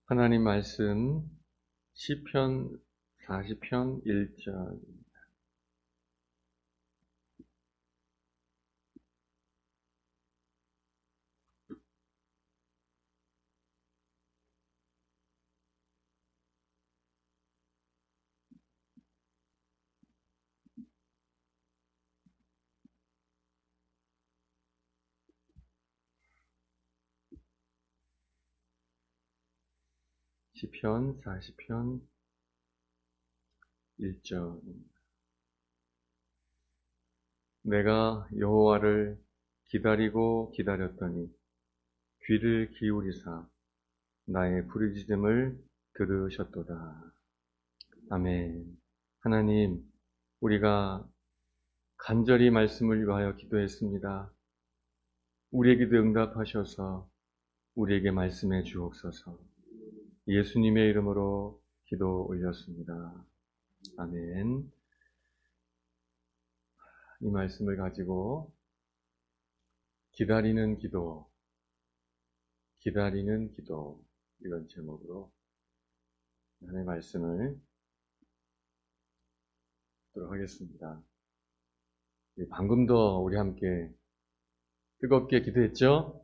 하나님 말씀 시편 40편 1절. 시편 40편 1절. 내가 여호와를 기다리고 기다렸더니 귀를 기울이사 나의 부르짖음을 들으셨도다. 아멘. 하나님, 우리가 간절히 말씀을 위하여 기도했습니다. 우리의 기도 응답하셔서 우리에게 말씀해 주옵소서. 예수님의 이름으로 기도 올렸습니다. 아멘. 이 말씀을 가지고 기다리는 기도, 이런 제목으로 하나님의 말씀을 듣도록 하겠습니다. 방금도 우리 함께 뜨겁게 기도했죠?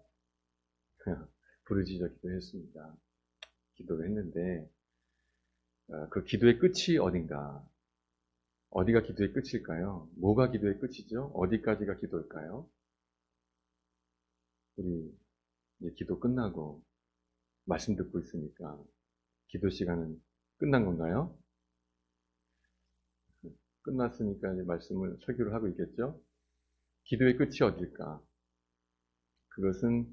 부르짖어 기도했습니다. 기도를 했는데 그 기도의 끝이 어딘가? 어디가 기도의 끝일까요? 뭐가 기도의 끝이죠? 어디까지가 기도일까요? 우리 이제 기도 끝나고 말씀 듣고 있으니까 기도 시간은 끝난 건가요? 끝났으니까 이제 말씀을 설교를 하고 있겠죠? 기도의 끝이 어딜까? 그것은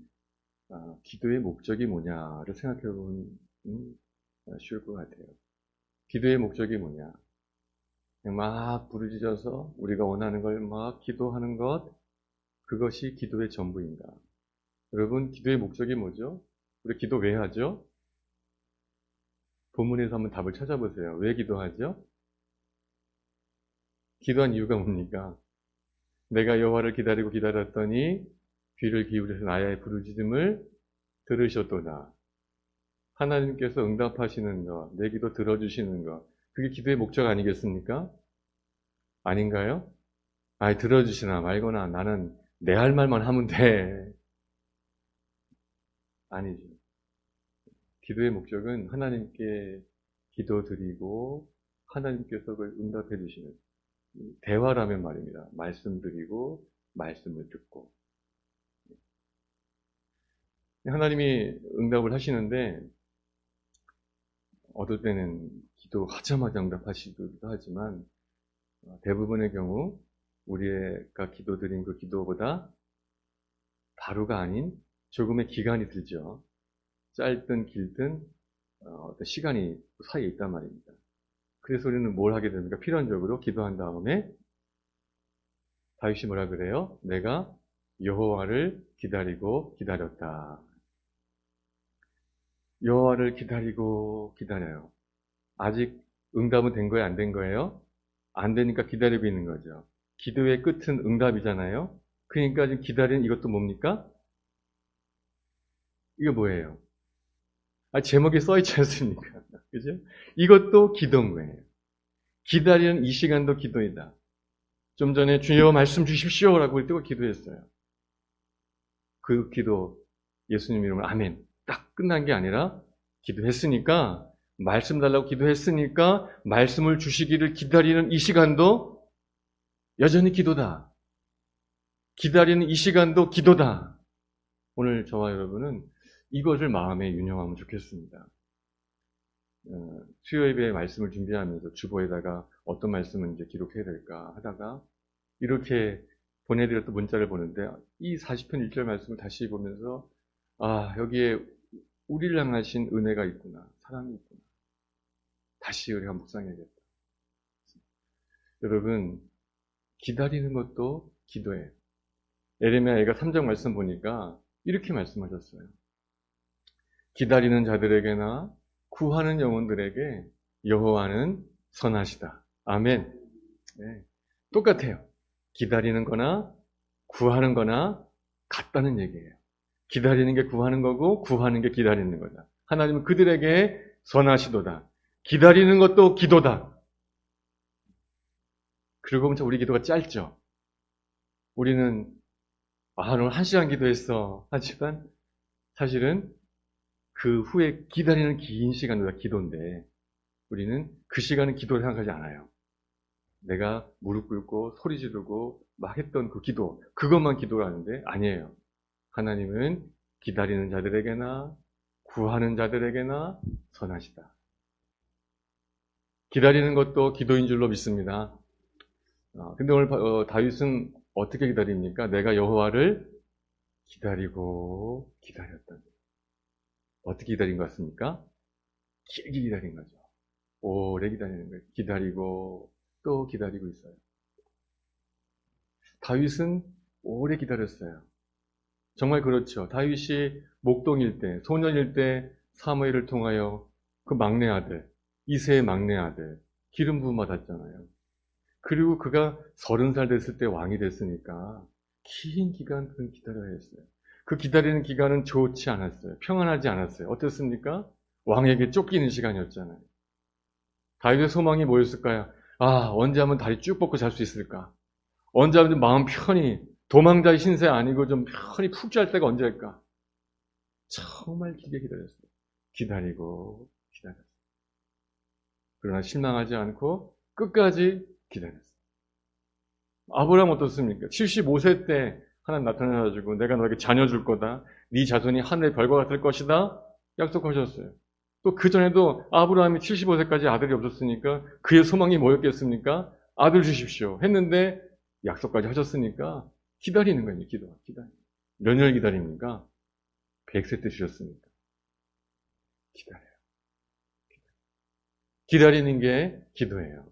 기도의 목적이 뭐냐를 생각해 보면 쉬울 것 같아요. 기도의 목적이 뭐냐? 그냥 막 부르짖어서 우리가 원하는 걸 막 기도하는 것, 그것이 기도의 전부인가? 여러분, 기도의 목적이 뭐죠? 우리 기도 왜 하죠? 본문에서 한번 답을 찾아보세요. 왜 기도하죠? 기도한 이유가 뭡니까? 내가 여호와를 기다리고 기다렸더니 귀를 기울여서 나의 부르짖음을 들으셨도다. 하나님께서 응답하시는 것, 내 기도 들어주시는 것, 그게 기도의 목적 아니겠습니까? 아닌가요? 들어주시나 말거나 나는 내 할 말만 하면 돼. 아니죠. 기도의 목적은 하나님께 기도드리고 하나님께서 그걸 응답해 주시는 대화라면 말입니다. 말씀드리고 말씀을 듣고 하나님이 응답을 하시는데 어떨 때는 기도하자마자 응답하시기도 하지만 대부분의 경우 우리가 기도드린 그 기도보다 바로가 아닌 조금의 기간이 들죠. 짧든 길든 어떤 시간이 사이에 있단 말입니다. 그래서 우리는 뭘 하게 됩니까? 필연적으로 기도한 다음에 다윗이 뭐라 그래요? 내가 여호와를 기다리고 기다렸다. 여호와를 기다리고 기다려요. 아직 응답은 된 거예요? 안 된 거예요? 안 되니까 기다리고 있는 거죠. 기도의 끝은 응답이잖아요. 그러니까 지금 기다리는 이것도 뭡니까? 이거 뭐예요? 제목에 써있지 않습니까? 그죠? 이것도 기도인 거예요. 기다리는 이 시간도 기도이다. 좀 전에 주여 말씀 주십시오 라고 할 때 기도했어요. 그 기도 예수님 이름으로 아멘. 딱 끝난 게 아니라 기도했으니까 말씀 달라고 기도했으니까 말씀을 주시기를 기다리는 이 시간도 여전히 기도다. 기다리는 이 시간도 기도다. 오늘 저와 여러분은 이것을 마음에 윤영하면 좋겠습니다. 수요 예배 말씀을 준비하면서 주보에다가 어떤 말씀을 이제 기록해야 될까 하다가 이렇게 보내드렸던 문자를 보는데 이 40편 1절 말씀을 다시 보면서 여기에 우리를 향하신 은혜가 있구나. 사랑이 있구나. 다시 우리가 묵상해야겠다. 여러분, 기다리는 것도 기도예요. 에레미야가 3장 말씀 보니까 이렇게 말씀하셨어요. 기다리는 자들에게나 구하는 영혼들에게 여호와는 선하시다. 아멘. 네, 똑같아요. 기다리는 거나 구하는 거나 같다는 얘기예요. 기다리는 게 구하는 거고 구하는 게 기다리는 거다. 하나님은 그들에게 선하시도다. 기다리는 것도 기도다. 그러고 보면 우리 기도가 짧죠. 우리는 오늘 1시간 기도했어. 하지만 사실은 그 후에 기다리는 긴 시간보다 기도인데 우리는 그 시간은 기도를 생각하지 않아요. 내가 무릎 꿇고 소리 지르고 막 했던 그 기도, 그것만 기도를 하는데 아니에요. 하나님은 기다리는 자들에게나 구하는 자들에게나 선하시다. 기다리는 것도 기도인 줄로 믿습니다. 근데 오늘 다윗은 어떻게 기다립니까? 내가 여호와를 기다리고 기다렸다. 어떻게 기다린 것 같습니까? 길게 기다린 거죠. 오래 기다리는 거예요. 기다리고 또 기다리고 있어요. 다윗은 오래 기다렸어요. 정말 그렇죠. 다윗이 목동일 때, 소년일 때 사무엘을 통하여 그 막내 아들, 이새의 막내 아들, 기름 부음 받았잖아요. 그리고 그가 30살 됐을 때 왕이 됐으니까 긴 기간 기다려야 했어요. 그 기다리는 기간은 좋지 않았어요. 평안하지 않았어요. 어땠습니까? 왕에게 쫓기는 시간이었잖아요. 다윗의 소망이 뭐였을까요? 언제 하면 다리 쭉 뻗고 잘 수 있을까? 언제 하면 마음 편히, 도망자의 신세 아니고 좀 편히 푹 잘 때가 언제일까? 정말 길게 기다렸어요. 기다리고 기다렸어요. 그러나 실망하지 않고 끝까지 기다렸어요. 아브라함 어떻습니까? 75세 때 하나님 나타나가지고 내가 너에게 자녀 줄 거다. 네 자손이 하늘의 별과 같을 것이다. 약속하셨어요. 또 그전에도 아브라함이 75세까지 아들이 없었으니까 그의 소망이 뭐였겠습니까? 아들 주십시오 했는데 약속까지 하셨으니까 기다리는 거예요. 기다리는. 몇 년을 기다립니까? 100세 때 주셨으니까. 기다려요. 기다리는 게 기도예요.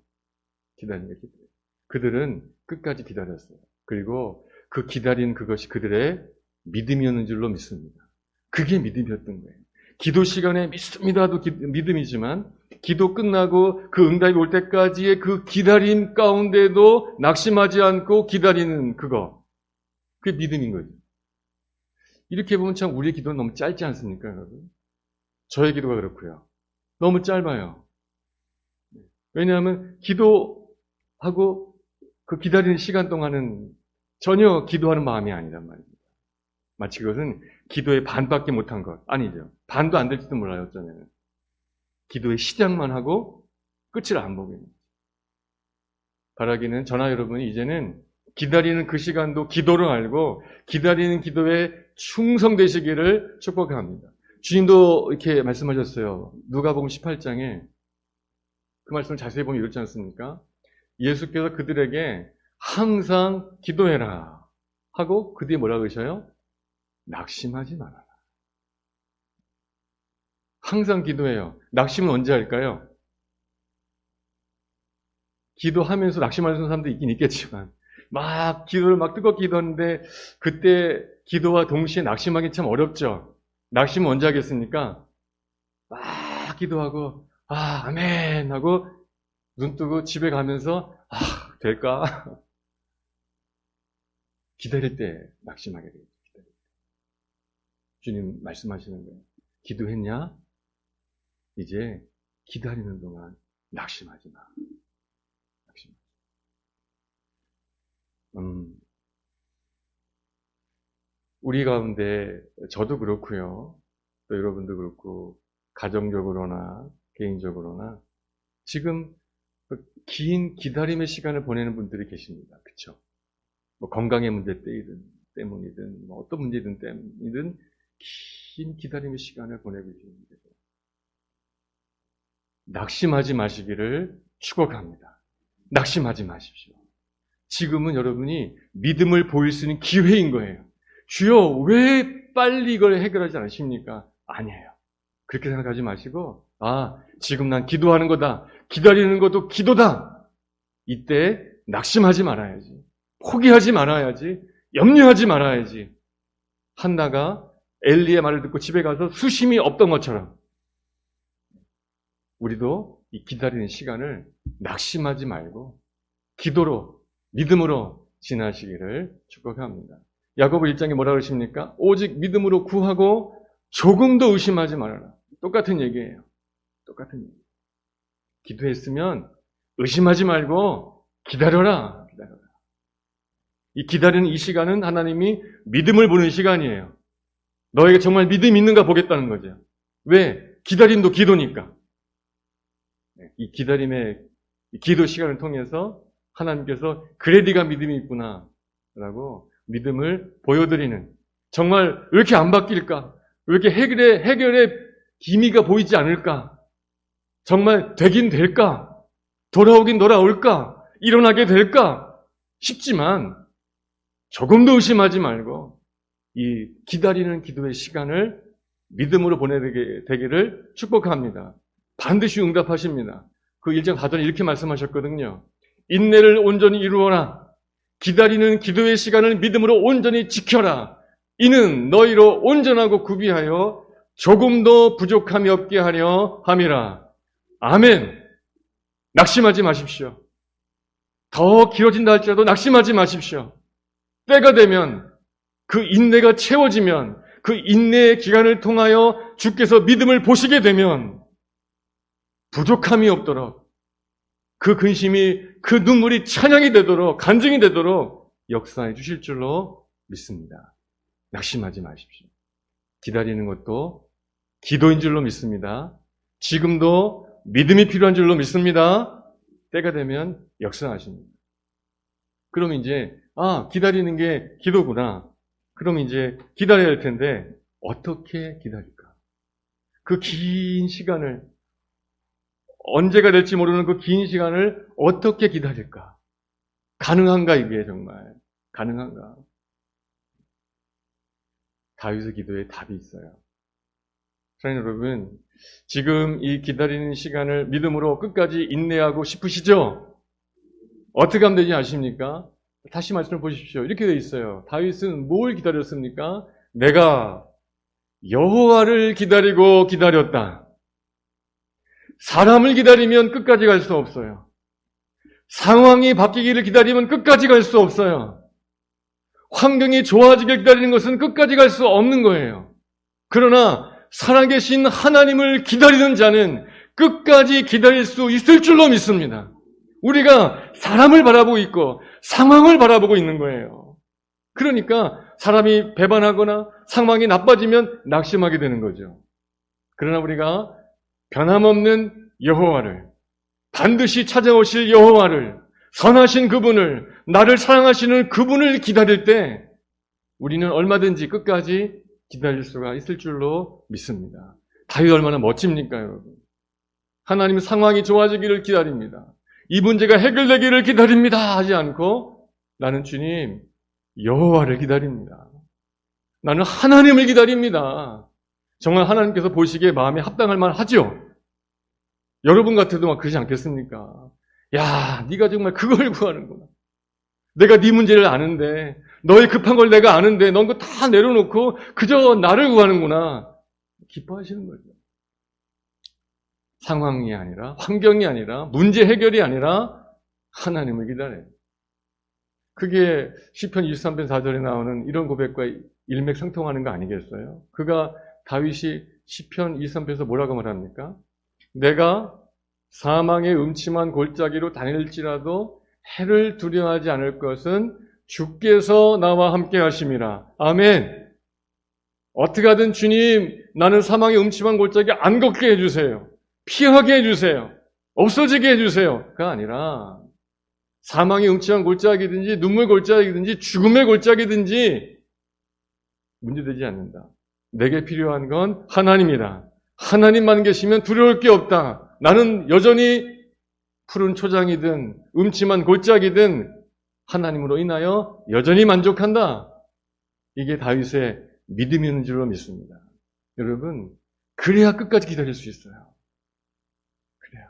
기다리는 게 기도예요. 그들은 끝까지 기다렸어요. 그리고 그 기다린 그것이 그들의 믿음이었는 줄로 믿습니다. 그게 믿음이었던 거예요. 기도 시간에 믿습니다도 믿음이지만 기도 끝나고 그 응답이 올 때까지의 그 기다림 가운데도 낙심하지 않고 기다리는 그게 믿음인 거죠. 이렇게 보면 참 우리의 기도는 너무 짧지 않습니까, 여러분? 저의 기도가 그렇고요. 너무 짧아요. 왜냐하면 기도하고 그 기다리는 시간 동안은 전혀 기도하는 마음이 아니란 말입니다. 마치 그것은 기도의 반밖에 못한 것. 아니죠. 반도 안 될지도 몰라요, 어쩌면. 기도의 시작만 하고 끝을 안 보게 됩니다. 바라기는 저나 여러분이 이제는 기다리는 그 시간도 기도를 알고 기다리는 기도에 충성되시기를 축복합니다. 주님도 이렇게 말씀하셨어요. 누가복음 18장에 그 말씀을 자세히 보면 이렇지 않습니까? 예수께서 그들에게 항상 기도해라 하고 그 뒤에 뭐라고 그러셔요? 낙심하지 말아라. 항상 기도해요. 낙심은 언제 할까요? 기도하면서 낙심하는 사람도 있긴 있겠지만 막 기도를 막 뜨겁게 기도하는데 그때 기도와 동시에 낙심하기 참 어렵죠. 낙심은 언제 하겠습니까? 막 기도하고 아멘 하고 눈 뜨고 집에 가면서 될까? 기다릴 때 낙심하게 돼요. 주님 말씀하시는 거예요. 기도했냐? 이제 기다리는 동안 낙심하지 마. 우리 가운데 저도 그렇고요. 또 여러분도 그렇고 가정적으로나 개인적으로나 지금 긴 기다림의 시간을 보내는 분들이 계십니다. 그렇죠? 뭐 건강의 문제 때문이든 뭐 어떤 문제든 때문이든 긴 기다림의 시간을 보내고 계십니다. 낙심하지 마시기를 축복합니다. 낙심하지 마십시오. 지금은 여러분이 믿음을 보일 수 있는 기회인 거예요. 주여 왜 빨리 이걸 해결하지 않으십니까? 아니에요. 그렇게 생각하지 마시고 지금 난 기도하는 거다. 기다리는 것도 기도다. 이때 낙심하지 말아야지. 포기하지 말아야지. 염려하지 말아야지. 한나가 엘리의 말을 듣고 집에 가서 수심이 없던 것처럼 우리도 이 기다리는 시간을 낙심하지 말고 기도로 믿음으로 지나시기를 축복합니다. 야고보 1장에 뭐라 그러십니까? 오직 믿음으로 구하고 조금도 의심하지 말아라. 똑같은 얘기예요. 똑같은 얘기. 기도했으면 의심하지 말고 기다려라. 기다려라. 이 기다리는 이 시간은 하나님이 믿음을 보는 시간이에요. 너에게 정말 믿음이 있는가 보겠다는 거죠. 왜? 기다림도 기도니까. 이 기다림의 기도 시간을 통해서 하나님께서 그래 네가 믿음이 있구나 라고 믿음을 보여드리는, 정말 왜 이렇게 안 바뀔까? 왜 이렇게 해결의 기미가 보이지 않을까? 정말 되긴 될까? 돌아오긴 돌아올까? 일어나게 될까? 싶지만 조금도 의심하지 말고 이 기다리는 기도의 시간을 믿음으로 보내게 되기를 축복합니다. 반드시 응답하십니다. 그 1장 4절에 이렇게 말씀하셨거든요. 인내를 온전히 이루어라. 기다리는 기도의 시간을 믿음으로 온전히 지켜라. 이는 너희로 온전하고 구비하여 조금도 부족함이 없게 하려 함이라. 아멘. 낙심하지 마십시오. 더 길어진다 할지라도 낙심하지 마십시오. 때가 되면, 그 인내가 채워지면, 그 인내의 기간을 통하여 주께서 믿음을 보시게 되면 부족함이 없도록, 그 근심이, 그 눈물이 찬양이 되도록, 간증이 되도록 역사해 주실 줄로 믿습니다. 낙심하지 마십시오. 기다리는 것도 기도인 줄로 믿습니다. 지금도 믿음이 필요한 줄로 믿습니다. 때가 되면 역사하십니다. 그럼 이제 기다리는 게 기도구나. 그럼 이제 기다려야 할 텐데 어떻게 기다릴까? 그 긴 시간을, 언제가 될지 모르는 그 긴 시간을 어떻게 기다릴까? 가능한가, 이게 정말 가능한가? 다윗의 기도에 답이 있어요. 사랑하는 여러분, 지금 이 기다리는 시간을 믿음으로 끝까지 인내하고 싶으시죠? 어떻게 하면 되지 아십니까? 다시 말씀을 보십시오. 이렇게 되어 있어요. 다윗은 뭘 기다렸습니까? 내가 여호와를 기다리고 기다렸다. 사람을 기다리면 끝까지 갈 수 없어요. 상황이 바뀌기를 기다리면 끝까지 갈 수 없어요. 환경이 좋아지길 기다리는 것은 끝까지 갈 수 없는 거예요. 그러나 살아계신 하나님을 기다리는 자는 끝까지 기다릴 수 있을 줄로 믿습니다. 우리가 사람을 바라보고 있고 상황을 바라보고 있는 거예요. 그러니까 사람이 배반하거나 상황이 나빠지면 낙심하게 되는 거죠. 그러나 우리가 변함없는 여호와를, 반드시 찾아오실 여호와를, 선하신 그분을, 나를 사랑하시는 그분을 기다릴 때 우리는 얼마든지 끝까지 기다릴 수가 있을 줄로 믿습니다. 다윗 얼마나 멋집니까, 여러분? 하나님은 상황이 좋아지기를 기다립니다. 이 문제가 해결되기를 기다립니다 하지 않고 나는 주님 여호와를 기다립니다. 나는 하나님을 기다립니다. 정말 하나님께서 보시기에 마음에 합당할 만하죠. 여러분 같아도 막 그러지 않겠습니까? 야, 네가 정말 그걸 구하는구나. 내가 네 문제를 아는데, 너의 급한 걸 내가 아는데 넌 그거 다 내려놓고 그저 나를 구하는구나. 기뻐하시는 거죠. 상황이 아니라, 환경이 아니라, 문제 해결이 아니라 하나님을 기다려요. 그게 시편 23편 4절에 나오는 이런 고백과 일맥상통하는 거 아니겠어요? 그가 다윗이 시편 23편에서 뭐라고 말합니까? 내가 사망의 음침한 골짜기로 다닐지라도 해를 두려워하지 않을 것은 주께서 나와 함께 하심이라. 아멘. 어떻게 하든 주님, 나는 사망의 음침한 골짜기 안 걷게 해주세요. 피하게 해주세요. 없어지게 해주세요. 가 아니라 사망의 음침한 골짜기든지 눈물 골짜기든지 죽음의 골짜기든지 문제되지 않는다. 내게 필요한 건 하나님이다. 하나님만 계시면 두려울 게 없다. 나는 여전히 푸른 초장이든 음침한 골짜기든 하나님으로 인하여 여전히 만족한다. 이게 다윗의 믿음이었는 줄로 믿습니다. 여러분, 그래야 끝까지 기다릴 수 있어요. 그래야.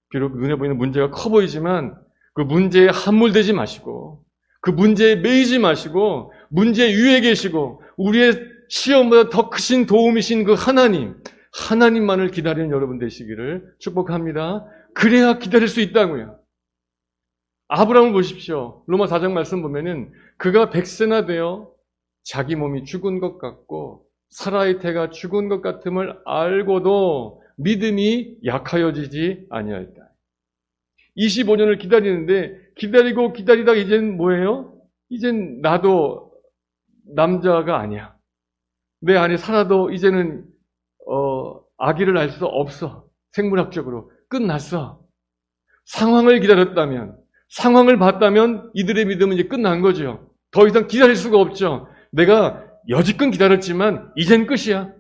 비록 눈에 보이는 문제가 커 보이지만 그 문제에 함몰되지 마시고 그 문제에 매이지 마시고 문제 위에 계시고 우리의 시험보다 더 크신 도움이신 그 하나님만을 기다리는 여러분 되시기를 축복합니다. 그래야 기다릴 수 있다고요. 아브라함을 보십시오. 로마 4장 말씀 보면은 그가 100세나 되어 자기 몸이 죽은 것 같고 사라의 태가 죽은 것 같음을 알고도 믿음이 약하여지지 아니하였다. 25년을 기다리는데 기다리고 기다리다가 이젠 뭐예요? 이젠 나도 남자가 아니야. 내 안에 살아도 이제는 아기를 낳을 수 없어. 생물학적으로 끝났어. 상황을 기다렸다면, 상황을 봤다면 이들의 믿음은 이제 끝난 거죠. 더 이상 기다릴 수가 없죠. 내가 여지껏 기다렸지만 이젠 끝이야.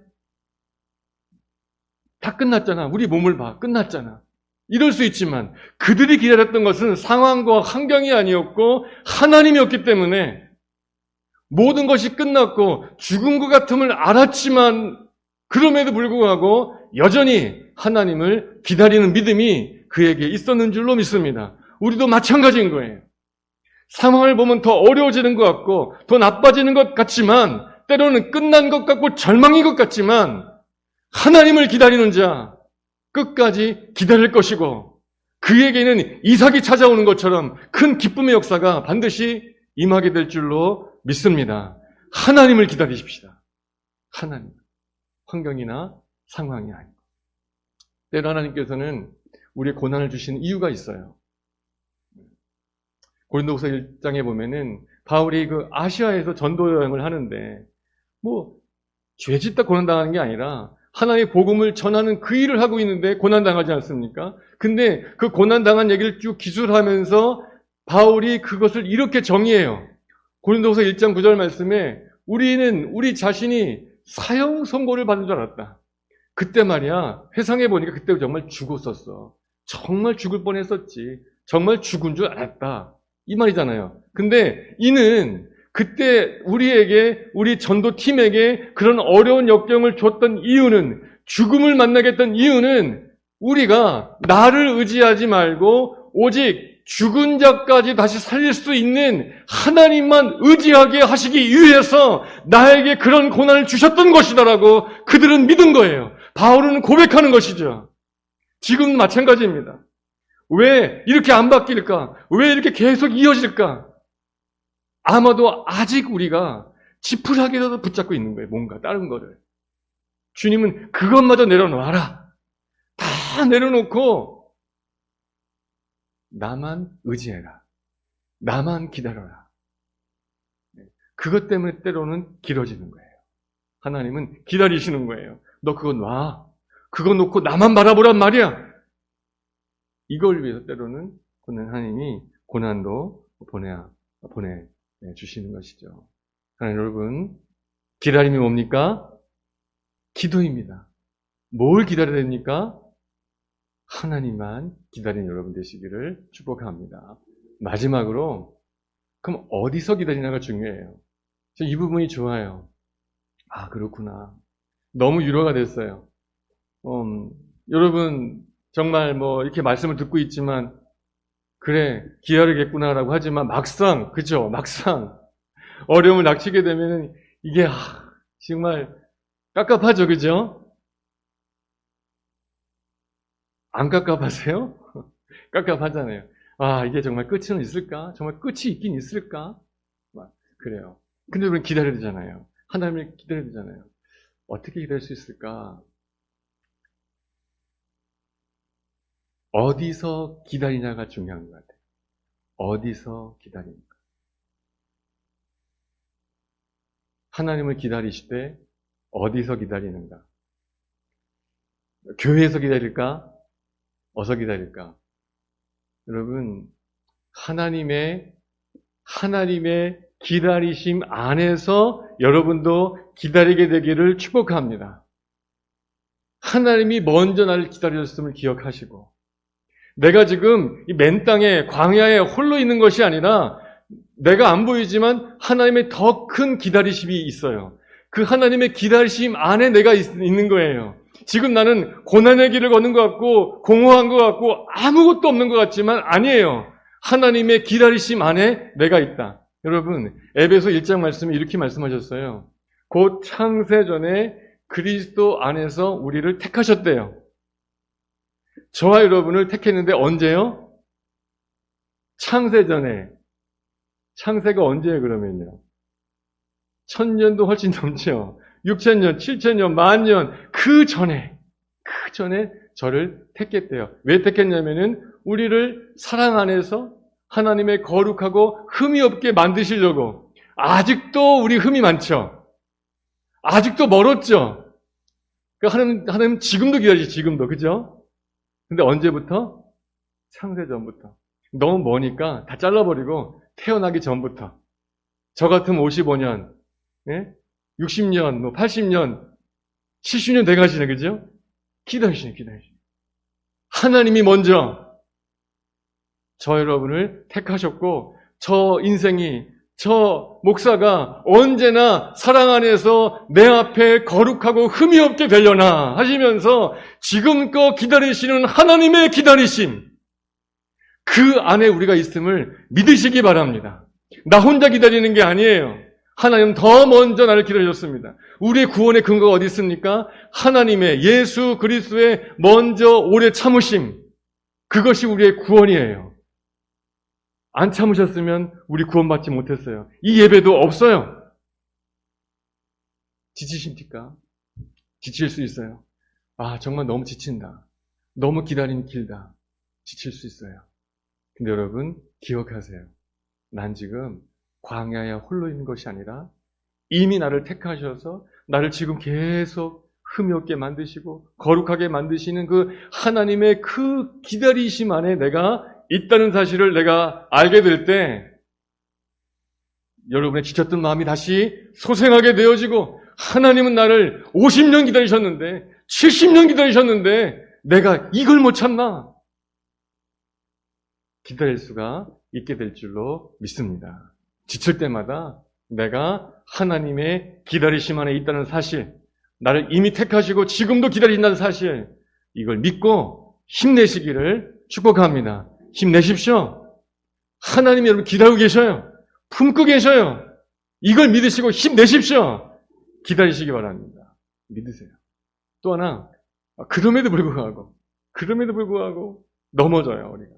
다 끝났잖아. 우리 몸을 봐. 끝났잖아. 이럴 수 있지만 그들이 기다렸던 것은 상황과 환경이 아니었고 하나님이었기 때문에 모든 것이 끝났고 죽은 것 같음을 알았지만 그럼에도 불구하고 여전히 하나님을 기다리는 믿음이 그에게 있었는 줄로 믿습니다. 우리도 마찬가지인 거예요. 상황을 보면 더 어려워지는 것 같고 더 나빠지는 것 같지만 때로는 끝난 것 같고 절망인 것 같지만 하나님을 기다리는 자 끝까지 기다릴 것이고 그에게는 이삭이 찾아오는 것처럼 큰 기쁨의 역사가 반드시 임하게 될 줄로 믿습니다. 하나님을 기다리십시다. 하나님. 환경이나 상황이 아니고. 때로 하나님께서는 우리의 고난을 주시는 이유가 있어요. 고린도후서 1장에 보면은 바울이 그 아시아에서 전도 여행을 하는데 죄짓다 고난당하는 게 아니라 하나님의 복음을 전하는 그 일을 하고 있는데 고난당하지 않습니까? 근데 그 고난당한 얘기를 쭉 기술하면서 바울이 그것을 이렇게 정의해요. 고린도후서 1장 9절 말씀에 우리는 우리 자신이 사형 선고를 받는 줄 알았다. 그때 말이야 회상해 보니까 그때 정말 죽었었어. 정말 죽을 뻔했었지. 정말 죽은 줄 알았다. 이 말이잖아요. 근데 이는 그때 우리에게 우리 전도팀에게 그런 어려운 역경을 줬던 이유는 죽음을 만나게 했던 이유는 우리가 나를 의지하지 말고 오직 죽은 자까지 다시 살릴 수 있는 하나님만 의지하게 하시기 위해서 나에게 그런 고난을 주셨던 것이다라고 그들은 믿은 거예요. 바울은 고백하는 것이죠. 지금 마찬가지입니다. 왜 이렇게 안 바뀔까? 왜 이렇게 계속 이어질까? 아마도 아직 우리가 지푸라기라도 붙잡고 있는 거예요. 뭔가 다른 거를. 주님은 그것마저 내려놓아라. 다 내려놓고 나만 의지해라. 나만 기다려라. 그것 때문에 때로는 길어지는 거예요. 하나님은 기다리시는 거예요. 너 그거 놔. 그거 놓고 나만 바라보란 말이야. 이걸 위해서 때로는 하나님이 고난도 보내주시는 것이죠. 하나님 여러분, 기다림이 뭡니까? 기도입니다. 뭘 기다려야 됩니까? 하나님만 기다리는 여러분 되시기를 축복합니다. 마지막으로 그럼 어디서 기다리냐가 중요해요. 저 이 부분이 좋아요. 아 그렇구나. 너무 위로가 됐어요. 여러분 정말 이렇게 말씀을 듣고 있지만 그래 기다리겠구나라고 하지만 막상 그죠? 막상 어려움을 닥치게 되면 이게 정말 깝깝하죠, 그죠? 안 깝깝하세요? 깝깝하잖아요. 이게 정말 끝은 있을까? 정말 끝이 있긴 있을까? 그래요. 근데 우리는 기다려야 되잖아요. 하나님을 기다려야 되잖아요. 어떻게 기다릴 수 있을까? 어디서 기다리냐가 중요한 것 같아요. 어디서 기다리는가? 하나님을 기다리시되 어디서 기다리는가? 교회에서 기다릴까? 어디서 기다릴까? 여러분, 하나님의 기다리심 안에서 여러분도 기다리게 되기를 축복합니다. 하나님이 먼저 나를 기다렸음을 기억하시고 내가 지금 이 맨 땅에 광야에 홀로 있는 것이 아니라 내가 안 보이지만 하나님의 더 큰 기다리심이 있어요. 그 하나님의 기다리심 안에 내가 있는 거예요. 지금 나는 고난의 길을 걷는 것 같고 공허한 것 같고 아무것도 없는 것 같지만 아니에요. 하나님의 기다리심 안에 내가 있다. 여러분 에베소 1장 말씀이 이렇게 말씀하셨어요. 곧 창세전에 그리스도 안에서 우리를 택하셨대요. 저와 여러분을 택했는데 언제요? 창세전에. 창세가 언제예요 그러면요? 1000년도 훨씬 넘죠. 6,000년, 7,000년, 만년 그 전에 저를 택했대요. 왜 택했냐면은 우리를 사랑 안에서 하나님의 거룩하고 흠이 없게 만드시려고. 아직도 우리 흠이 많죠. 아직도 멀었죠. 하나님 지금도 기다리지, 지금도. 그죠? 근데 언제부터? 창세전부터. 너무 머니까 다 잘라버리고 태어나기 전부터. 저 같으면 55년, 예? 60년, 뭐 80년, 70년 돼가시네, 그죠? 기다리시네. 하나님이 먼저 저 여러분을 택하셨고, 저 인생이, 저 목사가 언제나 사랑 안에서 내 앞에 거룩하고 흠이 없게 되려나 하시면서 지금껏 기다리시는 하나님의 기다리심, 그 안에 우리가 있음을 믿으시기 바랍니다. 나 혼자 기다리는 게 아니에요. 하나님 더 먼저 나를 기다리셨습니다. 우리의 구원의 근거가 어디 있습니까? 하나님의 예수 그리스도의 먼저 오래 참으심, 그것이 우리의 구원이에요. 안 참으셨으면 우리 구원받지 못했어요. 이 예배도 없어요. 지치십니까? 지칠 수 있어요. 아, 정말 너무 지친다. 너무 기다림이 길다. 지칠 수 있어요. 근데 여러분 기억하세요. 난 지금 광야에 홀로 있는 것이 아니라 이미 나를 택하셔서 나를 지금 계속 흠이 없게 만드시고 거룩하게 만드시는 그 하나님의 그 기다리심 안에 내가 있다는 사실을 내가 알게 될 때 여러분의 지쳤던 마음이 다시 소생하게 되어지고, 하나님은 나를 50년 기다리셨는데 70년 기다리셨는데 내가 이걸 못 참나? 기다릴 수가 있게 될 줄로 믿습니다. 지칠 때마다 내가 하나님의 기다리심 안에 있다는 사실, 나를 이미 택하시고 지금도 기다린다는 사실, 이걸 믿고 힘내시기를 축복합니다. 힘내십시오. 하나님이 여러분 기다리고 계셔요. 품고 계셔요. 이걸 믿으시고 힘내십시오. 기다리시기 바랍니다. 믿으세요. 또 하나, 그럼에도 불구하고 넘어져요, 우리가.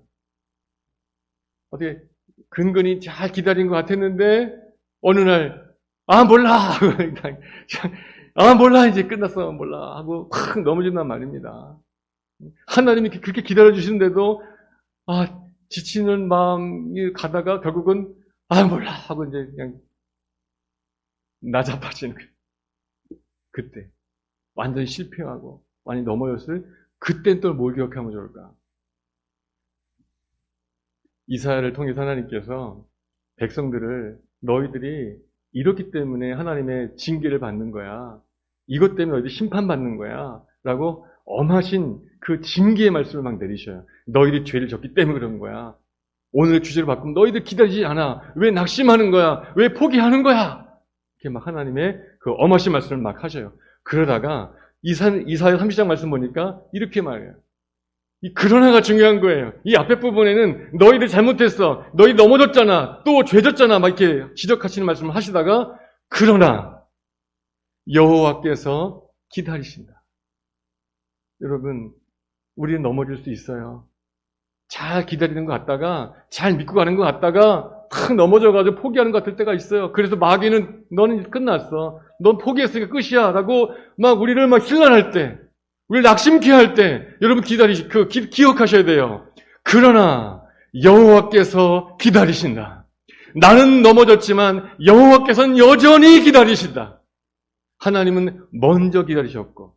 어떻게 근근히 잘 기다린 것 같았는데 어느 날 몰라 몰라 이제 끝났어 몰라 하고 확 넘어진단 말입니다. 하나님이 그렇게 기다려주시는데도 지치는 마음이 가다가 결국은 몰라 하고 이제 그냥 나잡아지는 거예요. 그때 완전히 실패하고 완전히 넘어졌을 그땐 또 뭘 기억하면 좋을까? 이사야를 통해서 하나님께서 백성들을 너희들이 이렇기 때문에 하나님의 징계를 받는 거야. 이것 때문에 너희들이 심판받는 거야. 라고 엄하신 그 징계의 말씀을 막 내리셔요. 너희들이 죄를 졌기 때문에 그런 거야. 오늘의 주제를 바꾸면 너희들 기다리지 않아. 왜 낙심하는 거야? 왜 포기하는 거야? 이렇게 막 하나님의 그 엄하신 말씀을 막 하셔요. 그러다가 이사야 30장 말씀 보니까 이렇게 말해요. 이 그러나가 중요한 거예요. 이 앞에 부분에는 너희들 잘못했어. 너희 넘어졌잖아. 또 죄졌잖아. 막 이렇게 지적하시는 말씀을 하시다가 그러나 여호와께서 기다리신다. 여러분, 우리는 넘어질 수 있어요. 잘 기다리는 것 같다가 잘 믿고 가는 것 같다가 탁 넘어져가지고 포기하는 것 같을 때가 있어요. 그래서 마귀는 너는 끝났어. 넌 포기했으니까 끝이야. 라고 막 우리를 막 힐난할 때, 우리를 낙심케 할 때 여러분 기억하셔야 돼요. 그러나 여호와께서 기다리신다. 나는 넘어졌지만 여호와께서는 여전히 기다리신다. 하나님은 먼저 기다리셨고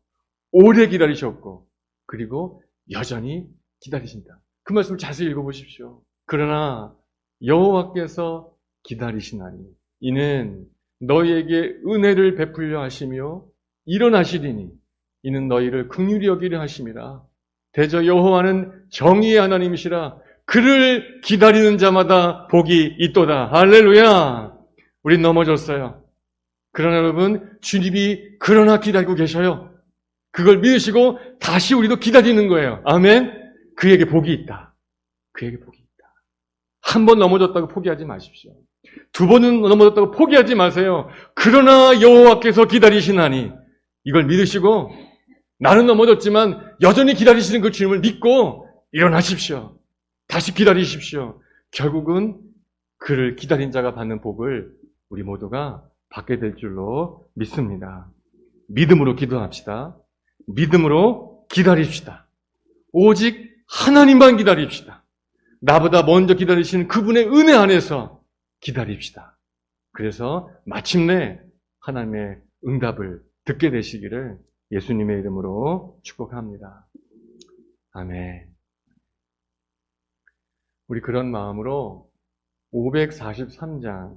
오래 기다리셨고 그리고 여전히 기다리신다. 그 말씀을 자세히 읽어보십시오. 그러나 여호와께서 기다리시나니 이는 너희에게 은혜를 베풀려 하시며 일어나시리니 이는 너희를 긍휼히 여기려 하심이라. 대저 여호와는 정의의 하나님이시라. 그를 기다리는 자마다 복이 있도다. 할렐루야. 우린 넘어졌어요. 그러나 여러분, 주님이 그러나 기다리고 계셔요. 그걸 믿으시고 다시 우리도 기다리는 거예요. 아멘. 그에게 복이 있다. 그에게 복이 있다. 한 번 넘어졌다고 포기하지 마십시오. 두 번은 넘어졌다고 포기하지 마세요. 그러나 여호와께서 기다리시나니 이걸 믿으시고 나는 넘어졌지만 여전히 기다리시는 그 주님을 믿고 일어나십시오. 다시 기다리십시오. 결국은 그를 기다린 자가 받는 복을 우리 모두가 받게 될 줄로 믿습니다. 믿음으로 기도합시다. 믿음으로 기다립시다. 오직 하나님만 기다립시다. 나보다 먼저 기다리시는 그분의 은혜 안에서 기다립시다. 그래서 마침내 하나님의 응답을 듣게 되시기를 예수님의 이름으로 축복합니다. 아멘. 우리 그런 마음으로 543장